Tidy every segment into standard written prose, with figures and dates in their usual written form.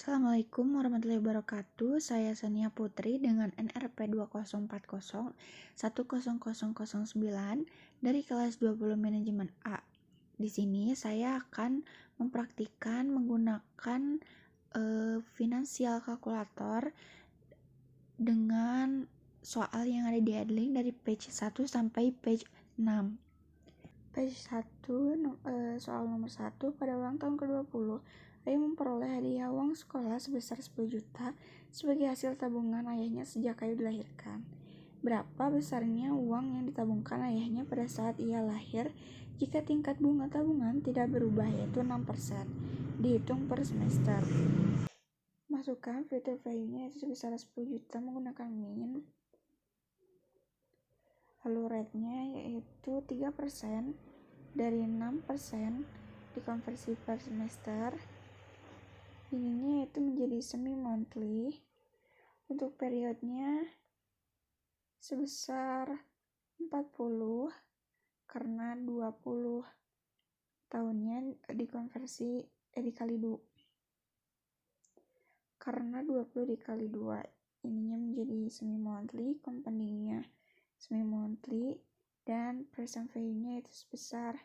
Assalamualaikum warahmatullahi wabarakatuh. Saya Sania Putri dengan NRP 2040-100009 dari kelas 20 Manajemen A. Di sini saya akan mempraktikkan menggunakan finansial kalkulator dengan soal yang ada di Edlink dari page 1 sampai page 6. Page 1, soal nomor 1, pada ulang tahun ke-20, Ayu memperoleh hadiah uang sekolah sebesar 10 juta sebagai hasil tabungan ayahnya sejak Ayu dilahirkan. Berapa besarnya uang yang ditabungkan ayahnya pada saat ia lahir jika tingkat bunga tabungan tidak berubah, yaitu 6%, dihitung per semester. Masukkan future value-nya yaitu sebesar 10 juta menggunakan min. Lalu rate-nya yaitu 3% dari 6% dikonversi per semester. Ininya yaitu menjadi semi monthly. Untuk periodnya sebesar 40 karena 20 tahunnya dikonversi dikali 2. Karena 20 dikali 2 ininya menjadi semi monthly, compoundingnya semi monthly, dan present value-nya itu sebesar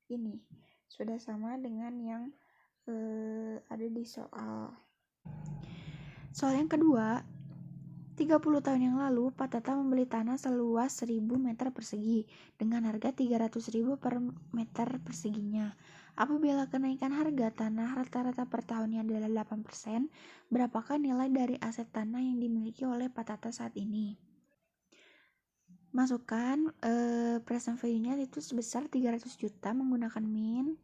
ini. Sudah sama dengan yang ada di soal. Soal yang kedua, 30 tahun yang lalu, Pak Tata membeli tanah seluas 1000 meter persegi dengan harga 300.000 per meter perseginya. Apabila kenaikan harga tanah rata-rata per tahunnya adalah 8%, berapakah nilai dari aset tanah yang dimiliki oleh Pak Tata saat ini? Masukkan present value-nya itu sebesar 300 juta menggunakan min.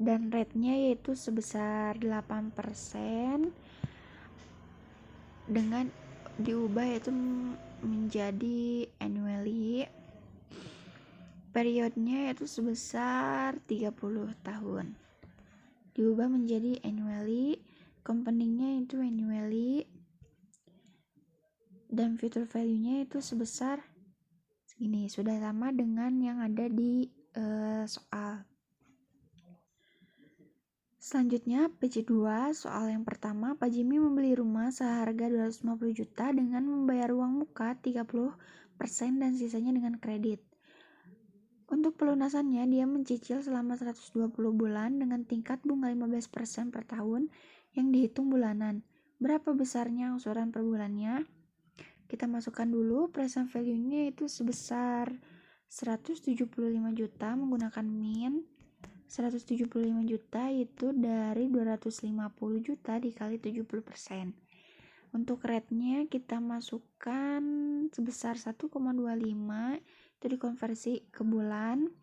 Dan rate-nya yaitu sebesar 8% dengan diubah yaitu menjadi annually. Periodnya yaitu sebesar 30 tahun. Diubah menjadi annually, compoundingnya itu annually, dan future value-nya itu sebesar segini. Sudah sama dengan yang ada di soal. Selanjutnya, page 2, soal yang pertama, Pak Jimmy membeli rumah seharga 250 juta dengan membayar uang muka 30% dan sisanya dengan kredit. Untuk pelunasannya, dia mencicil selama 120 bulan dengan tingkat bunga 15% per tahun yang dihitung bulanan. Berapa besarnya angsuran per bulannya? Kita masukkan dulu present value-nya itu sebesar 175 juta menggunakan min. 175 juta itu dari 250 juta dikali 70%. Untuk rate-nya kita masukkan sebesar 1,25, itu dikonversi ke bulan,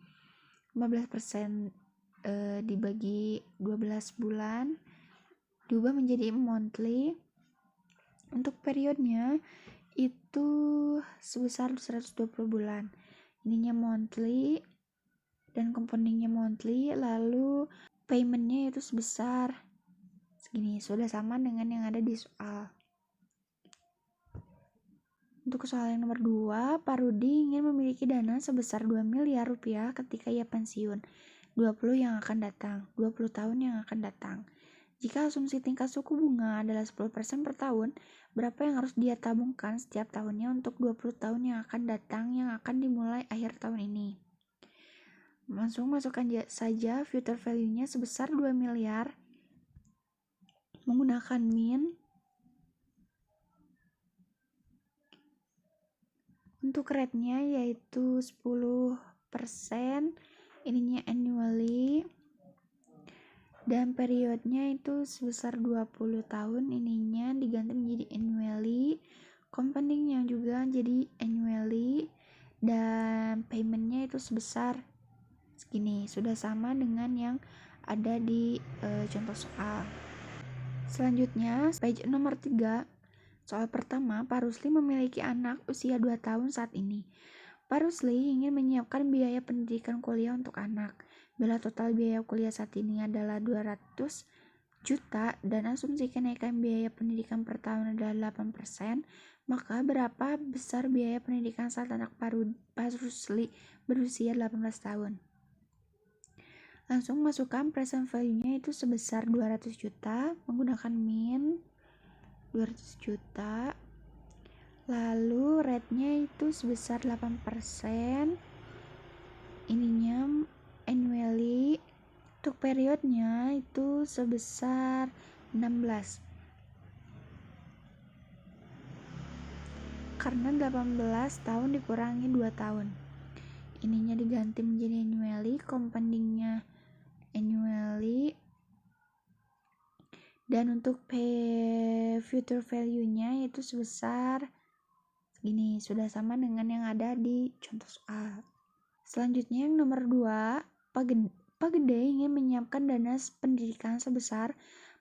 15% dibagi 12 bulan, diubah menjadi monthly. Untuk periodnya itu sebesar 120 bulan. Ininya monthly dan compoundingnya monthly, lalu paymentnya itu sebesar segini. Sudah sama dengan yang ada di soal. Untuk soal yang nomor 2, Pak Rudi ingin memiliki dana sebesar 2 miliar rupiah ketika ia pensiun 20 yang akan datang, 20 tahun yang akan datang. Jika asumsi tingkat suku bunga adalah 10% per tahun, berapa yang harus dia tabungkan setiap tahunnya untuk 20 tahun yang akan datang yang akan dimulai akhir tahun ini? Langsung masukkan saja future value-nya sebesar 2 miliar menggunakan min. Untuk rate-nya yaitu 10%, ininya annually, dan periodnya itu sebesar 20 tahun, ininya diganti menjadi annually, compoundingnya juga jadi annually, dan paymentnya itu sebesar segini. Sudah sama dengan yang ada di contoh soal. Selanjutnya, page nomor 3, soal pertama, Pak Rusli memiliki anak usia 2 tahun saat ini. Pak Rusli ingin menyiapkan biaya pendidikan kuliah untuk anak. Bila total biaya kuliah saat ini adalah 200 juta dan asumsi kenaikan biaya pendidikan per tahun adalah 8%, maka berapa besar biaya pendidikan saat anak Pak Rusli berusia 18 tahun? Langsung masukkan present value-nya itu sebesar 200 juta menggunakan min 200 juta. Lalu rate-nya itu sebesar 8%. Ininya annually. Untuk periodnya itu sebesar 16. Karena 18 tahun dikurangi 2 tahun. Ininya diganti menjadi annually, compoundingnya annually. Dan untuk future value-nya itu sebesar segini, sudah sama dengan yang ada di contoh soal. Selanjutnya yang nomor 2, Pak Gede ingin menyiapkan dana pendidikan sebesar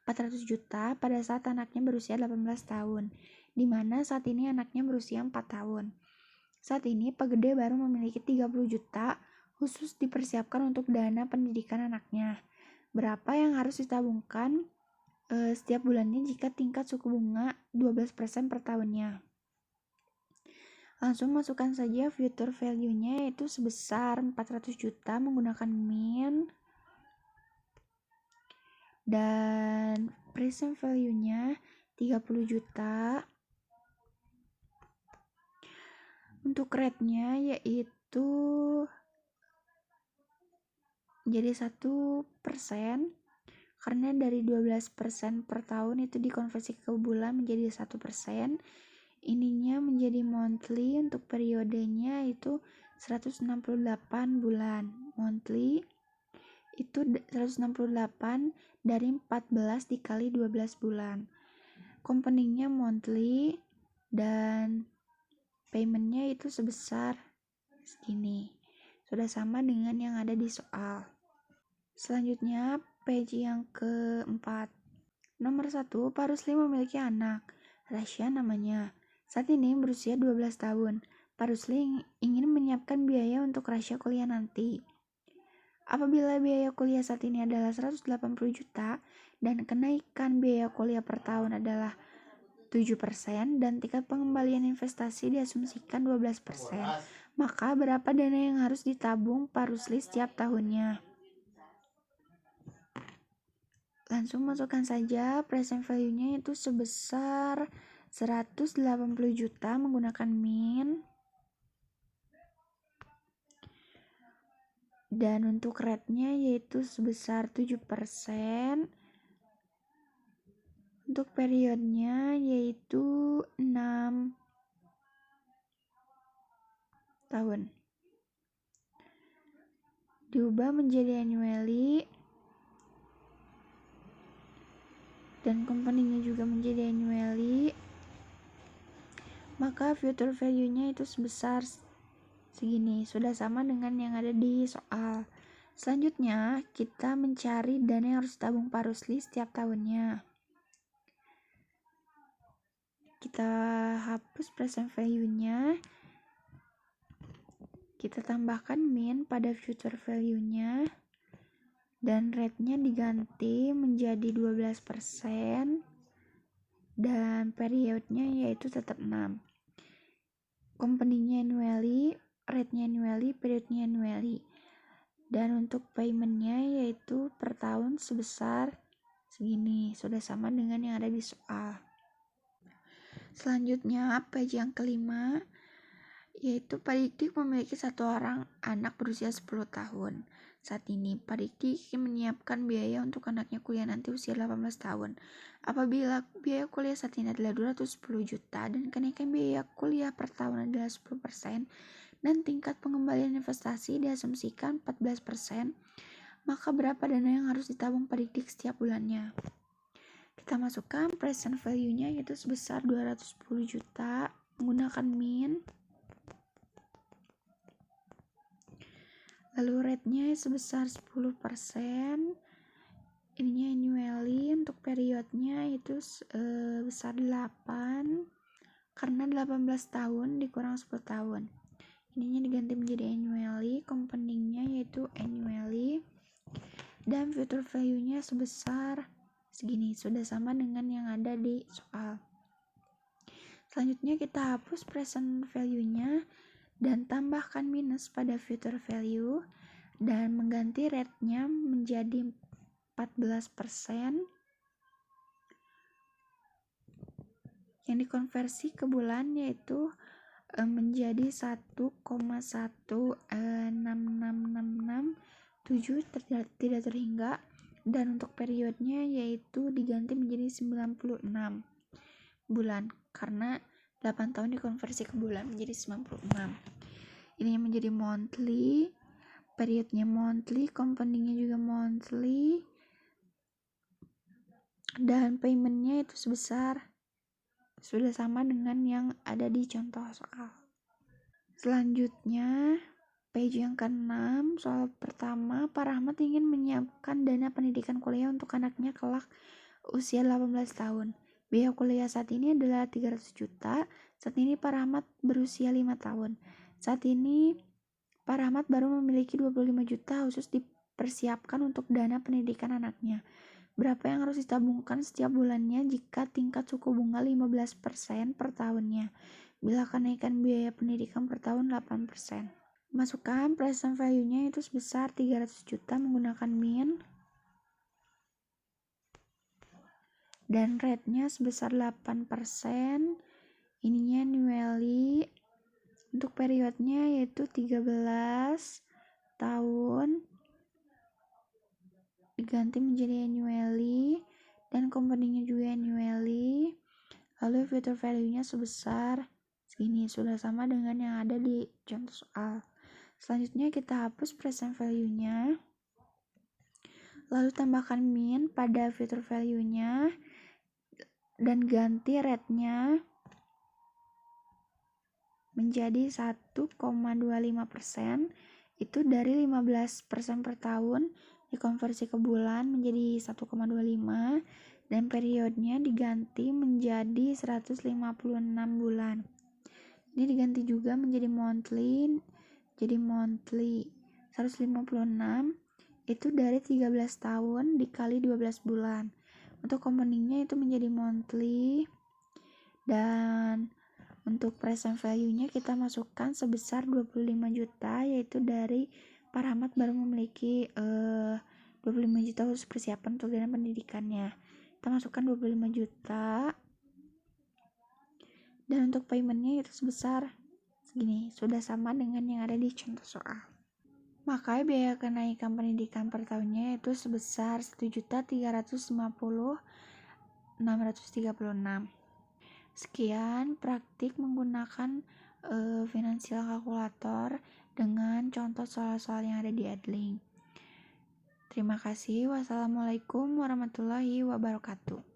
400 juta pada saat anaknya berusia 18 tahun, di mana saat ini anaknya berusia 4 tahun. Saat ini Pak Gede baru memiliki 30 juta khusus dipersiapkan untuk dana pendidikan anaknya. Berapa yang harus ditabungkan setiap bulannya jika tingkat suku bunga 12% per tahunnya? Langsung masukkan saja future value-nya yaitu sebesar 400 juta menggunakan min. Dan present value-nya 30 juta. Untuk rate-nya yaitu jadi 1%. Karena dari 12% per tahun itu dikonversi ke bulan menjadi 1%. Ininya menjadi monthly. Untuk periodenya itu 168 bulan. Monthly itu 168 dari 14 dikali 12 bulan. Compoundingnya monthly dan paymentnya itu sebesar segini. Sudah sama dengan yang ada di soal. Selanjutnya page yang keempat. Nomor 1, Pak Rusli memiliki anak, Rasya namanya. Saat ini berusia 12 tahun. Pak Rusli ingin menyiapkan biaya untuk Rasya kuliah nanti. Apabila biaya kuliah saat ini adalah 180 juta dan kenaikan biaya kuliah per tahun adalah 7% dan tingkat pengembalian investasi diasumsikan 12%, maka berapa dana yang harus ditabung Pak Rusli setiap tahunnya? Langsung masukkan saja present value-nya itu sebesar 180 juta menggunakan min. Dan untuk rate-nya yaitu sebesar 7%. Untuk periodnya yaitu 6 tahun. Diubah menjadi annually. Dan compoundingnya juga menjadi annually, maka future value-nya itu sebesar segini, sudah sama dengan yang ada di soal. Selanjutnya kita mencari dana yang harus ditabung Pak Rusli setiap tahunnya. Kita hapus present value-nya, kita tambahkan min pada future value-nya, dan rate-nya diganti menjadi 12% dan periodnya yaitu tetap 6. Compoundingnya annually, rate-nya annually, periodnya annually. Dan untuk payment-nya yaitu per tahun sebesar segini, sudah sama dengan yang ada di soal. Selanjutnya page yang kelima, yaitu Pak Dik memiliki satu orang anak berusia 10 tahun. Saat ini Pak Dik menyiapkan biaya untuk anaknya kuliah nanti usia 18 tahun. Apabila biaya kuliah saat ini adalah 210 juta dan kenaikan biaya kuliah per tahun adalah 10% dan tingkat pengembalian investasi diasumsikan 14%, maka berapa dana yang harus ditabung Pak Dik setiap bulannya? Kita masukkan present value-nya yaitu sebesar 210 juta menggunakan min. Lalu rate-nya sebesar 10%. Ininya annually. Untuk periodnya itu besar 8 karena 18 tahun dikurang 10 tahun. Ininya diganti menjadi annually. Compoundingnya yaitu annually. Dan future value-nya sebesar segini, sudah sama dengan yang ada di soal. Selanjutnya kita hapus present value-nya dan tambahkan minus pada future value, dan mengganti rate-nya menjadi 14%, yang dikonversi ke bulan yaitu menjadi 1,16667 tidak terhingga, dan untuk periodnya yaitu diganti menjadi 96 bulan karena 8 tahun dikonversi ke bulan menjadi 96. Ini menjadi monthly, periodnya monthly, compoundingnya juga monthly, dan paymentnya itu sudah sama dengan yang ada di contoh soal. Selanjutnya, page yang ke-6, soal pertama, Pak Rahmat ingin menyiapkan dana pendidikan kuliah untuk anaknya kelak usia 18 tahun. Biaya kuliah saat ini adalah 300 juta. Saat ini Pak Rahmat berusia 5 tahun. Saat ini Pak Rahmat baru memiliki 25 juta khusus dipersiapkan untuk dana pendidikan anaknya. Berapa yang harus ditabungkan setiap bulannya jika tingkat suku bunga 15% per tahunnya? Bila kenaikan biaya pendidikan per tahun 8%. Masukkan present value-nya itu sebesar 300 juta menggunakan min, dan rate-nya sebesar 8%. Ininya annually. Untuk periodnya yaitu 13 tahun diganti menjadi annually, dan compoundingnya juga annually. Lalu future value-nya sebesar segini, sudah sama dengan yang ada di contoh soal. Selanjutnya kita hapus present value-nya, lalu tambahkan min pada future value-nya dan ganti rate-nya menjadi 1,25%. Itu dari 15% per tahun dikonversi ke bulan menjadi 1,25, dan periodnya diganti menjadi 156 bulan. Ini diganti juga menjadi monthly. Jadi monthly 156 itu dari 13 tahun dikali 12 bulan. Untuk compoundingnya itu menjadi monthly, dan untuk present value-nya kita masukkan sebesar 25 juta, yaitu dari Pak Rahmat baru memiliki 25 juta khusus persiapan untuk dana pendidikannya. Kita masukkan 25 juta, dan untuk paymentnya itu sebesar segini, sudah sama dengan yang ada di contoh soal. Maka biaya kenaikan pendidikan per tahunnya itu sebesar 1.350.636. Sekian praktik menggunakan financial calculator dengan contoh soal-soal yang ada di Edling. Terima kasih. Wassalamualaikum warahmatullahi wabarakatuh.